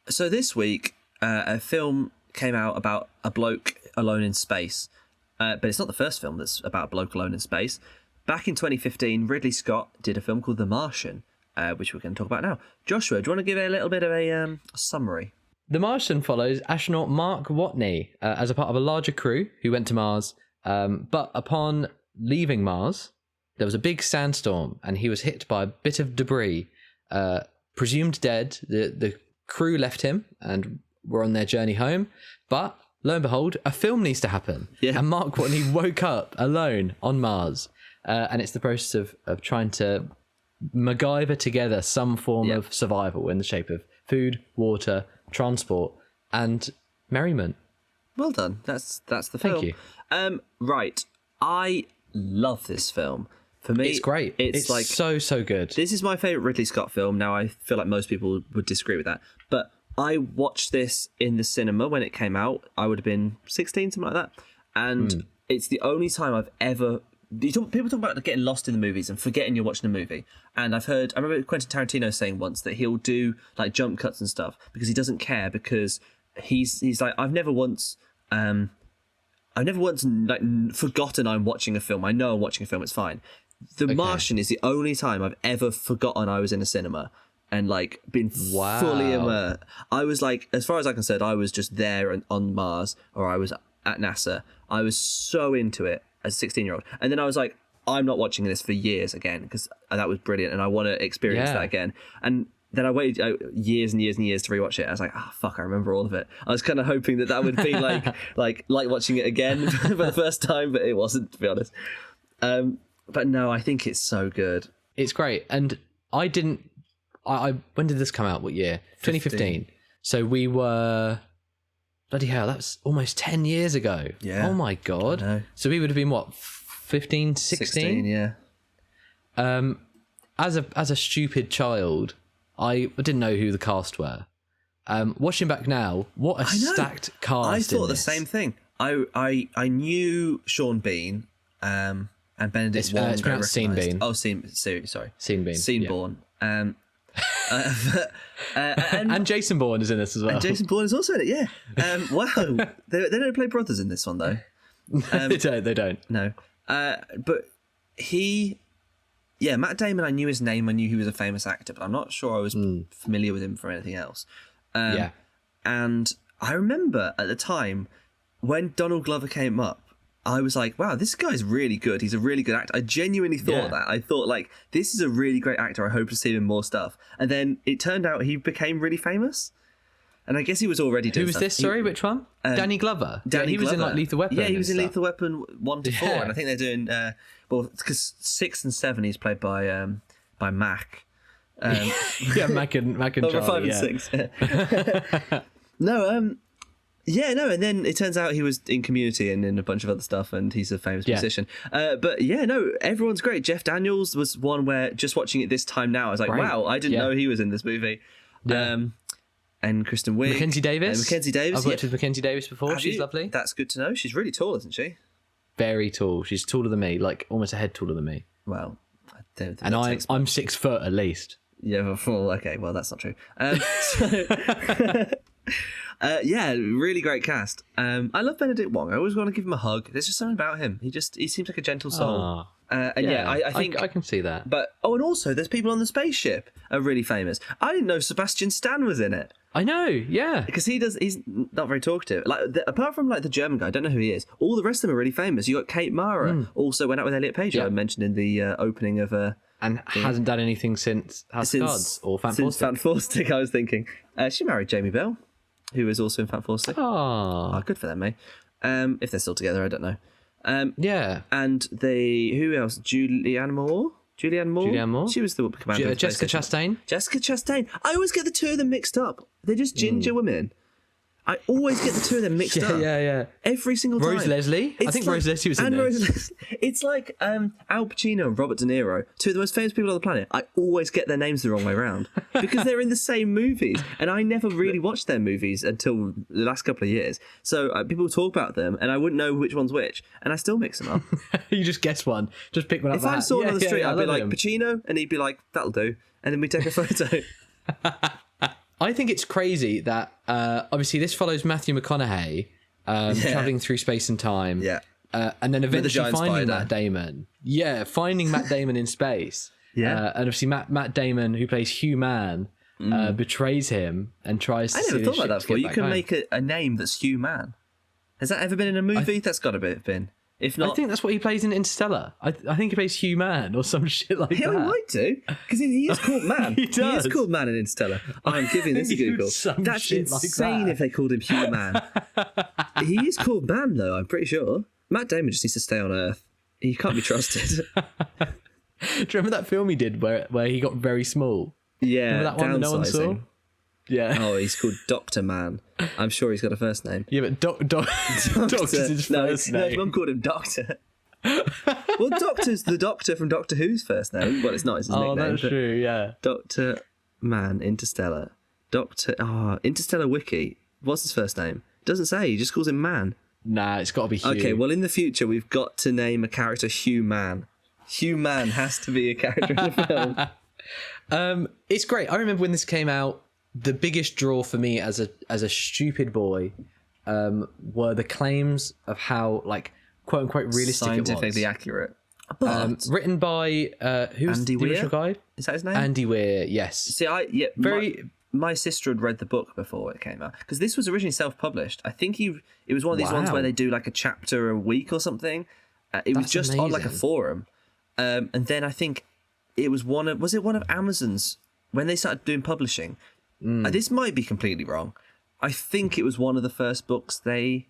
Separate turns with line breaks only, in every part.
So this week, a film came out about a bloke alone in space. But it's not the first film that's about a bloke alone in space. Back in 2015, Ridley Scott did a film called The Martian, which we're going to talk about now. Joshua, do you want to give a little bit of a summary?
The Martian follows astronaut Mark Watney as a part of a larger crew who went to Mars. But upon leaving Mars, there was a big sandstorm and he was hit by a bit of debris. Presumed dead, the crew left him and were on their journey home. But lo and behold, a film needs to happen. Yeah. And Mark Watney woke up alone on Mars. And it's the process of trying to MacGyver together some form of survival in the shape of food, water, transport, and merriment.
Well done. That's the film.
Thank you.
Right. I love this film. For me,
it's great. It's like so good.
This is my favourite Ridley Scott film. Now, I feel like most people would disagree with that. But I watched this in the cinema when it came out. I would have been 16, something like that. And it's the only time I've ever... People talk about getting lost in the movies and forgetting you're watching a movie. And I remember Quentin Tarantino saying once that he'll do like jump cuts and stuff because he doesn't care, because he's like, I've never once like forgotten I'm watching a film. I know I'm watching a film. It's fine. The Martian is the only time I've ever forgotten I was in a cinema and like been fully immersed. I was like, as far as I'm concerned, I was just there on Mars, or I was at NASA. I was so into it as a 16-year-old. And then I was like, I'm not watching this for years again, because that was brilliant and I want to experience that again. And then I waited years and years and years to rewatch it. I was like, fuck, I remember all of it. I was kind of hoping that would be like watching it again for the first time, but it wasn't, to be honest. But no, I think it's so good.
It's great. And I when did this come out? What year? 2015. So we were... Bloody hell, that's almost 10 years ago.
Yeah.
Oh my God.
I know.
So we would have been, what, 15, 16?
16, yeah.
As a stupid child, I didn't know who the cast were. Watching back now, what a stacked cast.
I thought the same thing. I knew Sean Bean and Benedict Wong.
It's pronounced Sean Bean.
Oh, sorry.
Sean Bean.
Sean Bourne.
And Jason Bourne is in this as well.
And Jason Bourne is also in it, yeah. Wow. They don't play brothers in this one, though.
They don't.
No. But Matt Damon, I knew his name. I knew he was a famous actor, but I'm not sure I was familiar with him from anything else. And I remember at the time when Donald Glover came up, I was like, wow, this guy's really good. He's a really good actor. I genuinely thought that. I thought, like, this is a really great actor. I hope to see him in more stuff. And then it turned out he became really famous. And I guess he was already doing
Who was this? Sorry, which one? Danny Glover.
He
was in, like, Lethal Weapon.
Yeah, he was in Lethal Weapon 1 to 4. And I think they're doing... because 6 and 7 he's played by Mac.
Mac and Charlie,
5 and 6. And then it turns out he was in Community and in a bunch of other stuff, and he's a famous musician. Everyone's great. Jeff Daniels was one where, just watching it this time now, I was like, wow, I didn't know he was in this movie. And Kristen Wiig.
Mackenzie Davis. I've worked with Mackenzie Davis before. She's lovely.
That's good to know. She's really tall, isn't she?
Very tall. She's taller than me, like almost a head taller than me.
Well, I don't think
and I'm 6 foot at least.
Yeah, well, okay, well, that's not true. Really great cast. I love Benedict Wong. I always want to give him a hug. There's just something about him. He seems like a gentle soul. I think
I can see that.
But and also there's people on the spaceship are really famous. I didn't know Sebastian Stan was in it.
I know, yeah,
because he's not very talkative. Like apart from like the German guy, I don't know who he is. All the rest of them are really famous. You got Kate Mara, also went out with Elliot Page. I mentioned in the opening of
and hasn't done anything since House of Cards or
Fantastic. I was thinking she married Jamie Bell, who is also in Fantastic.
Oh,
good for them, mate. If they're still together, I don't know. And who else? Julianne Moore. She was the commander.
Jessica
Chastain. I always get the two of them mixed up. They're just ginger women. I always get the two of them mixed up.
Yeah.
Every single time.
Rose Leslie? I think Rose Leslie was in there.
It's like Al Pacino and Robert De Niro, two of the most famous people on the planet. I always get their names the wrong way around because they're in the same movies. And I never really watched their movies until the last couple of years. So people talk about them and I wouldn't know which one's which. And I still mix them up.
You just guess one. Just pick one up.
If I saw him on the street, I'd be like, Pacino? And he'd be like, that'll do. And then we take a photo.
I think it's crazy that obviously this follows Matthew McConaughey traveling through space and time.
Yeah.
And then eventually finding
spider.
Matt Damon. Yeah, finding Matt Damon in space.
Yeah.
And obviously Matt Damon, who plays Hugh Man, betrays him and tries to
I
steal
never
his
thought about
ship
that
to
before.
get
You
back
can
home.
make a name that's Hugh Man. Has that ever been in a movie? That's got to have been. If not,
I think that's what he plays in Interstellar. I think he plays Hugh Man or some shit like
he
that.
might do, because he is called Man.
He does.
He is called Man in Interstellar. I'm giving this a Google. That's
shit like
insane
that.
if they called him Hugh Man. He is called Man, though, I'm pretty sure. Matt Damon just needs to stay on Earth. He can't be trusted.
Do you remember that film he did where he got very small?
Yeah,
Remember that one that no one saw?
downsizing.
Yeah.
Oh, he's called Dr. Man. I'm sure he's got a first name.
Yeah, but Doctor's his first
No, his
name.
mum called him Doctor. Well, Doctor's the Doctor from Doctor Who's first name. Well, it's not, it's his nickname.
Oh, that's
but
true, yeah.
Dr. Man, Interstellar. Interstellar Wiki. What's his first name? Doesn't say, he just calls him Man.
Nah, it's got to be Hugh.
Okay, well, in the future, we've got to name a character Hugh Man. Hugh Man has to be a character in the film.
It's great. I remember when this came out, the biggest draw for me as a stupid boy were the claims of how, like, quote unquote realistic
Scientifically
it
accurate.
was. Written by who's
Andy
the original
Weir?
guy?
Is that his name?
Andy Weir. Yes.
See, my sister had read the book before it came out, because this was originally self-published. I think it was one of these ones where they do like a chapter a week or something. It was
That's
just on like a
amazing.
forum, and then I think it was one of Amazon's when they started doing publishing. This might be completely wrong. I think it was one of the first books they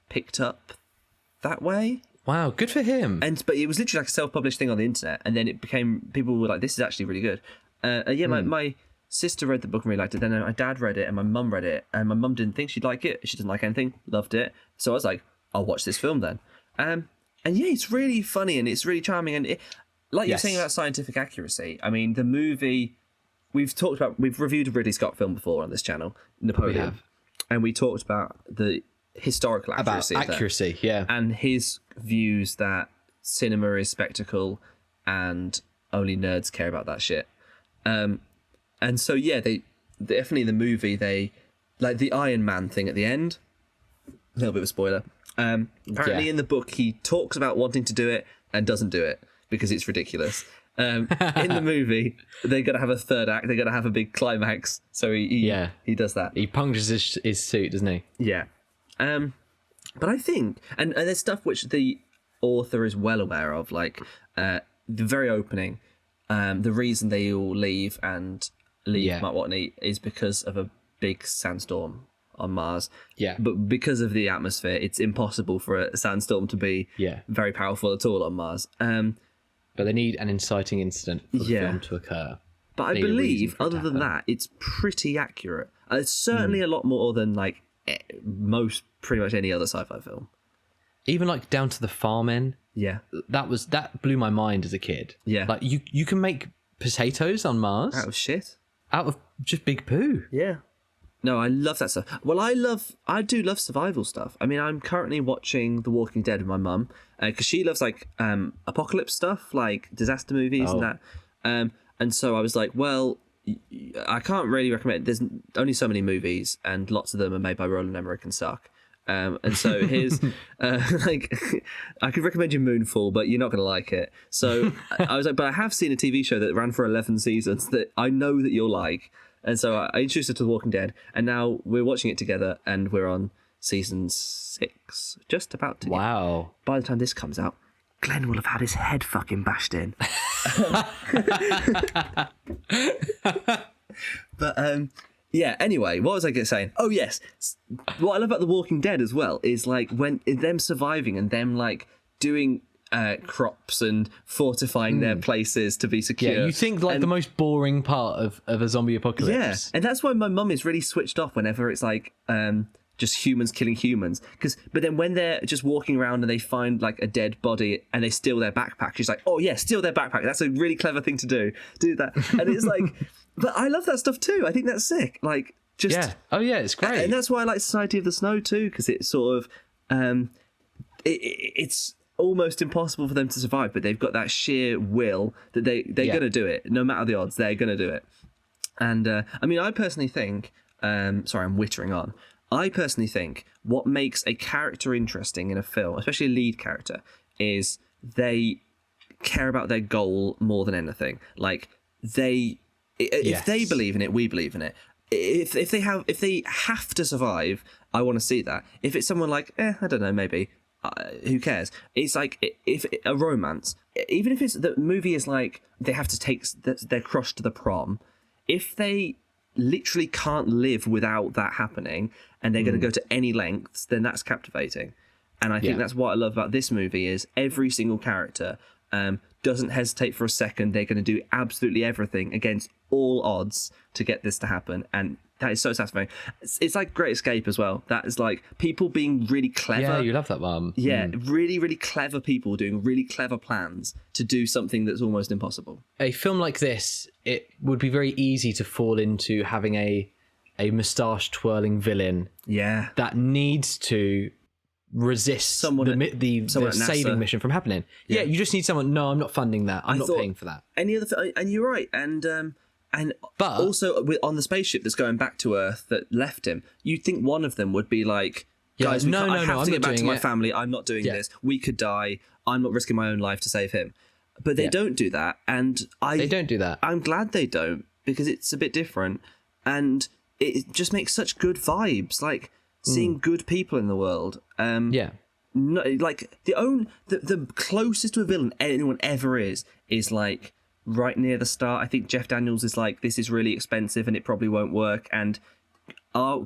picked up that way.
Wow, good for him.
But it was literally like a self-published thing on the internet, and then it became, people were like, this is actually really good. My sister read the book and really liked it. Then my dad read it and my mum read it, and my mum didn't think she'd like it. She didn't like anything, loved it. So I was like, I'll watch this film then. And yeah, it's really funny and it's really charming. And you're
Yes.
saying about scientific accuracy, I mean, the movie, we've reviewed a Ridley Scott film before on this channel, Napoleon.
We have.
And we talked about the historical accuracy
About
of that.
accuracy, yeah.
And his views that cinema is spectacle and only nerds care about that shit. And so, yeah, they definitely, the movie, they, like the Iron Man thing at the end, a little bit of a spoiler. Apparently in the book, he talks about wanting to do it and doesn't do it because it's ridiculous. In the movie, they're going to have a third act. They're going to have a big climax. So he does that.
He punctures his suit, doesn't he?
Yeah. But I think, and there's stuff which the author is well aware of, like the very opening, the reason they all leave Mark Watney is because of a big sandstorm on Mars.
Yeah.
But because of the atmosphere, it's impossible for a sandstorm to be very powerful at all on Mars.
But they need an inciting incident for the film to occur.
But I
Need a reason
believe,
for it to
other than
happen.
that, it's pretty accurate. It's certainly a lot more than like pretty much any other sci-fi film.
Even like down to the farming.
Yeah.
That blew my mind as a kid.
Yeah.
Like you can make potatoes on Mars
Out of shit.
out of just big poo.
Yeah. No, I love that stuff. Well, I do love survival stuff. I mean, I'm currently watching The Walking Dead with my mum because she loves like apocalypse stuff, like disaster movies and that. And so I was like, well, I can't really recommend. There's only so many movies, and lots of them are made by Roland Emmerich and suck. And so here's like I could recommend you Moonfall, but you're not going to like it. So I was like, but I have seen a TV show that ran for 11 seasons that I know that you'll like. And so I introduced her to The Walking Dead, and now we're watching it together, and we're on season 6, just about to.
Wow.
By the time this comes out, Glenn will have had his head fucking bashed in. But yeah. Anyway, what was I saying? Oh yes, what I love about The Walking Dead as well is like when them surviving and them like doing crops and fortifying their places to be secure.
Yeah, you think like the most boring part of a zombie apocalypse.
Yeah, and that's why my mum is really switched off whenever it's like just humans killing humans. But then when they're just walking around and they find like a dead body and they steal their backpack, she's like, oh yeah, steal their backpack. That's a really clever thing to do. Do that. And it's like, but I love that stuff too. I think that's sick. Like just
Yeah. Oh yeah, it's great.
and that's why I like Society of the Snow too, because it's sort of it's almost impossible for them to survive, but they've got that sheer will that they're going to do it no matter the odds. They're going to do it. And I mean, I personally think, sorry, I'm wittering on. I personally think what makes a character interesting in a film, especially a lead character, is they care about their goal more than anything. Like if they believe in it, we believe in it. If they have to survive, I want to see that. If it's someone like, I don't know, maybe, who cares? It's like if a romance, even if it's the movie is like they have to take their crush to the prom, if they literally can't live without that happening and they're going to go to any lengths, then that's captivating. And I think that's what I love about this movie is every single character doesn't hesitate for a second. They're going to do absolutely everything against all odds to get this to happen. And that is so satisfying. It's like Great Escape as well. That is like people being really clever.
Yeah, you love that one.
Yeah, really, really clever people doing really clever plans to do something that's almost impossible.
A film like this, it would be very easy to fall into having a moustache twirling villain.
Yeah.
That needs to resist the saving mission from happening. Yeah, you just need someone. No, I'm not funding that. I'm not paying for that.
Any other, and you're right. But also on the spaceship that's going back to Earth that left him, you'd think one of them would be like, guys, I have to get back to my family. I'm not doing this. We could die. I'm not risking my own life to save him. But they don't do that, and they don't do that. I'm glad they don't because it's a bit different, and it just makes such good vibes. Like seeing good people in the world. No, like the closest to a villain anyone ever is like right near the start. I think Jeff Daniels is like, this is really expensive and it probably won't work. And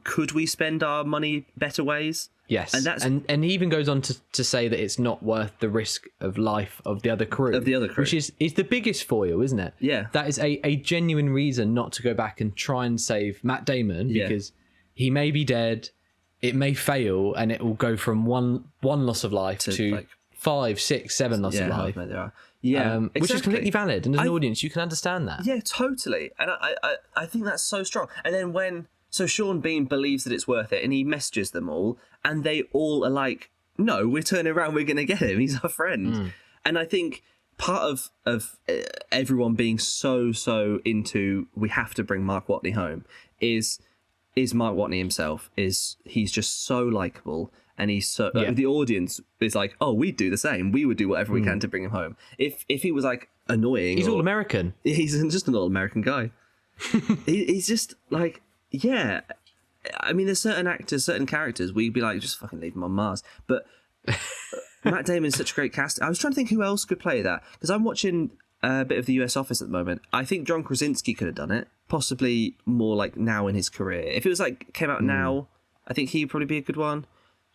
could we spend our money better ways?
Yes, and he even goes on to say that it's not worth the risk of life of the other crew. Which is the biggest foil, isn't it? Yeah. That is a genuine reason not to go back and try and save Matt Damon because he may be dead, it may fail, and it will go from one loss of life to like 5, 6, 7 loss of life. There are. Yeah, exactly. Which is completely valid. And as an audience, you can understand that.
Yeah, totally. And I think that's so strong. And then So Sean Bean believes that it's worth it, and he messages them all, and they all are like, no, we're turning around, we're going to get him, he's our friend. And I think part of everyone being so into we have to bring Mark Watney home is Mark Watney himself. He's just so likable, and he's so the audience is like, oh, we'd do the same, we would do whatever we can to bring him home. If he was like annoying,
he's all American,
he's just an all American guy. He's just like, yeah, I mean, there's certain actors, certain characters we'd be like, just fucking leave him on Mars. But Matt Damon's such a great cast. I was trying to think who else could play that, because I'm watching a bit of the US Office at the moment. I think John Krasinski could have done it, possibly more like now in his career. If it was like came out now, I think he'd probably be a good one.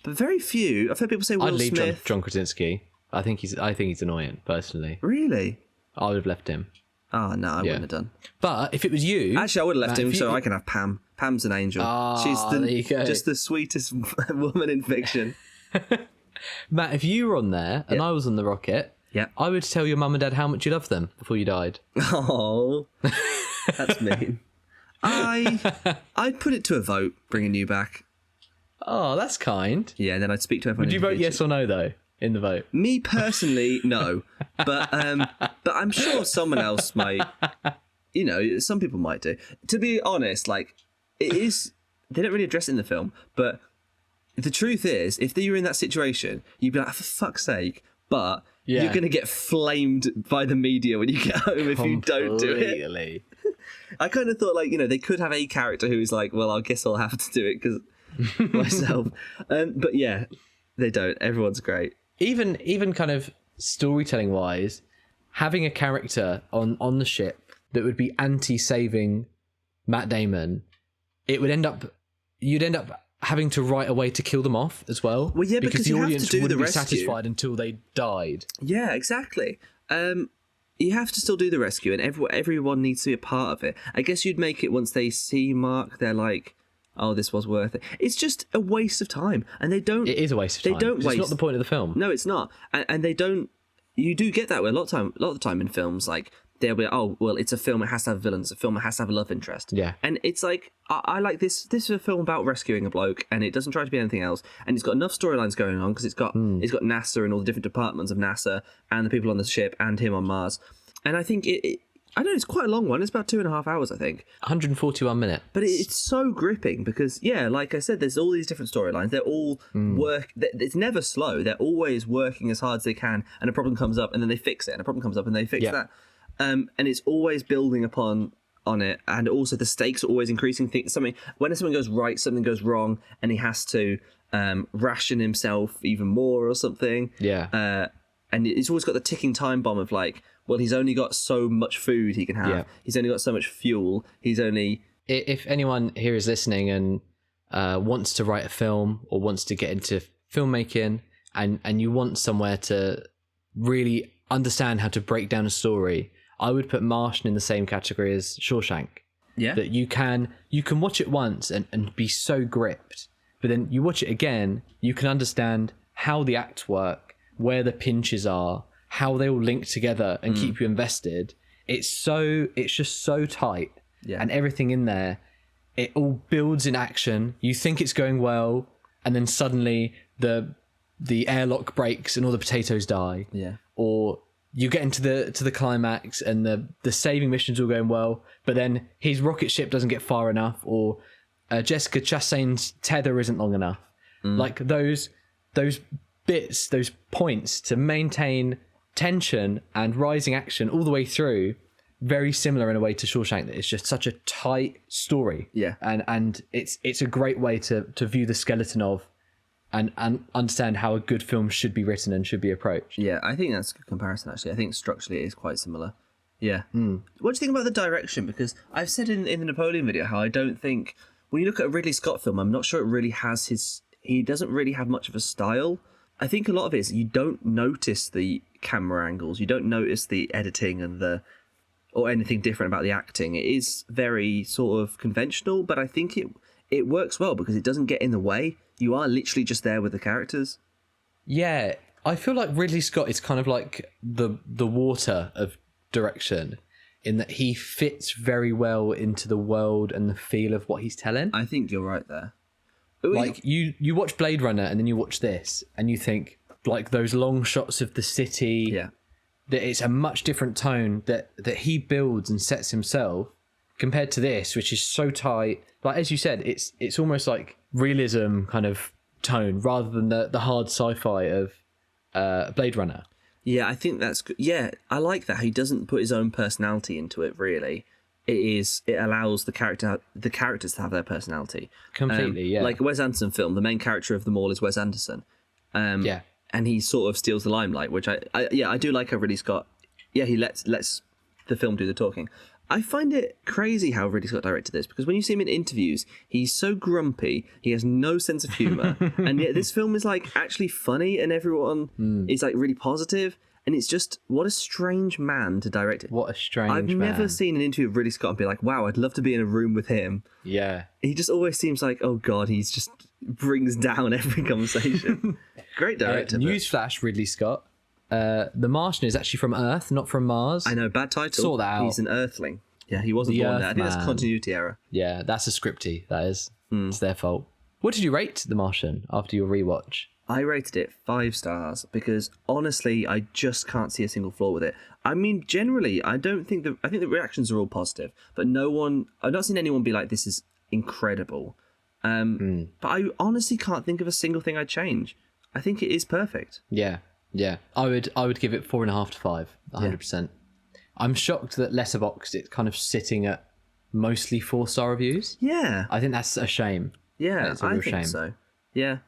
But very few. I've heard people say Will
I'd leave
Smith.
John Krasinski. I think he's annoying personally.
Really?
I would have left him.
Oh no, I wouldn't have done.
But if it was you,
actually, I would have left him so I can have Pam. Pam's an angel. She's just the sweetest woman in fiction.
Matt, if you were on there and I was on the rocket, I would tell your mum and dad how much you loved them before you died.
Oh, that's mean. I'd put it to a vote, bringing you back.
Oh, that's kind.
Yeah, and then I'd speak to everyone.
Would you vote yes or no though in the vote?
Me personally, no, but I'm sure someone else might. You know, some people might do. To be honest, like it is, they don't really address it in the film, but the truth is, if you were in that situation, you'd be like, for fuck's sake, but you're going to get flamed by the media when you get home if you don't do it. I kind of thought, like, you know, they could have a character who is like, well, I guess I'll have to do it because myself. But yeah, they don't. Everyone's great. Even
kind of storytelling wise, having a character on the ship that would be anti-saving Matt Damon, you'd end up having to write a way to kill them off as well.
Well, yeah, because
the
you
audience
have to do
wouldn't
the
be
rescue.
Satisfied until they died.
Yeah, exactly. You have to still do the rescue, and everyone needs to be a part of it. I guess you'd make it once they see Mark, they're like, oh, this was worth it. It's just a waste of time, and they don't. It
is a waste of time.
They don't waste.
It's not the point of the film.
No, it's not, and they don't. You do get that way a lot of the time in films, like. They'll be like, oh, well, it's a film, it has to have villains, a film, it has to have a love interest. Yeah. And it's like, I like this. This is a film about rescuing a bloke, and it doesn't try to be anything else. And it's got enough storylines going on, because it's got NASA and all the different departments of NASA, and the people on the ship, and him on Mars. And I think I know it's quite a long one. It's about 2.5 hours, I think.
141 minutes.
But it's so gripping because, like I said, there's all these different storylines. They're all it's never slow. They're always working as hard as they can, and a problem comes up, and then they fix it, and a problem comes up, and they fix that. And it's always building on it, and also the stakes are always increasing. When something goes right, something goes wrong, and he has to ration himself even more or something. And it's always got the ticking time bomb of like, well, he's only got so much food he can have. Yeah. He's only got so much fuel. He's only...
If anyone here is listening and wants to write a film or wants to get into filmmaking and you want somewhere to really understand how to break down a story, I would put Martian in the same category as Shawshank.
Yeah.
That you can watch it once and be so gripped, but then you watch it again, you can understand how the acts work, where the pinches are, how they all link together and keep you invested. It's just so tight. Yeah. And everything in there, it all builds in action. You think it's going well, and then suddenly the airlock breaks and all the potatoes die.
Yeah.
Or you get into the climax and the saving mission's all going well, but then his rocket ship doesn't get far enough, or Jessica Chastain's tether isn't long enough. Like those bits, those points to maintain tension and rising action all the way through, very similar in a way to Shawshank, that it's just such a tight story.
Yeah.
And it's a great way to view the skeleton of and understand how a good film should be written and should be approached.
Yeah, I think that's a good comparison, actually. I think structurally it is quite similar. Yeah. What do you think about the direction? Because I've said in the Napoleon video how I don't think, when you look at a Ridley Scott film, I'm not sure it really has he doesn't really have much of a style. I think a lot of it is you don't notice the camera angles, you don't notice the editing or anything different about the acting. It is very sort of conventional, but I think it works well because it doesn't get in the way. You are literally just there with the characters.
Yeah, I feel like Ridley Scott is kind of like the water of direction, in that he fits very well into the world and the feel of what he's telling.
I think you're right there.
Like you watch Blade Runner and then you watch this and you think like those long shots of the city.
Yeah.
That it's a much different tone that he builds and sets himself compared to this, which is so tight. Like as you said, it's almost like realism kind of tone rather than the hard sci-fi of Blade Runner.
Yeah, I think that's good. Yeah, I like that. He doesn't put his own personality into it, really. It allows the characters to have their personality.
Completely, yeah.
Like a Wes Anderson film, the main character of them all is Wes Anderson.
Yeah.
And he sort of steals the limelight, which I do like how Ridley Scott, he lets the film do the talking. I find it crazy how Ridley Scott directed this, because when you see him in interviews, he's so grumpy, he has no sense of humour, and yet this film is like actually funny and everyone is like really positive. And it's just, what a strange man to direct it.
What a strange man.
I've never seen an interview of Ridley Scott and be like, wow, I'd love to be in a room with him.
Yeah.
He just always seems like, oh God, he's just brings down every conversation. Great director.
Newsflash, Ridley Scott. The Martian is actually from Earth, not from Mars.
I know, bad title.
Sort that out.
He's an Earthling. Yeah, he wasn't born there. I think that's a continuity error.
Yeah, that's a scripty, that is. It's their fault. What did you rate The Martian after your rewatch?
I rated it 5 stars because honestly, I just can't see a single flaw with it. I mean, generally, I think the reactions are all positive, but I've not seen anyone be like, this is incredible. But I honestly can't think of a single thing I'd change. I think it is perfect.
Yeah. I would give it 4.5 to 5, 100%. Yeah. I'm shocked that Letterboxd, it's kind of sitting at mostly 4-star reviews.
Yeah.
I think that's a shame.
Yeah,
it's a real shame.
So. Yeah.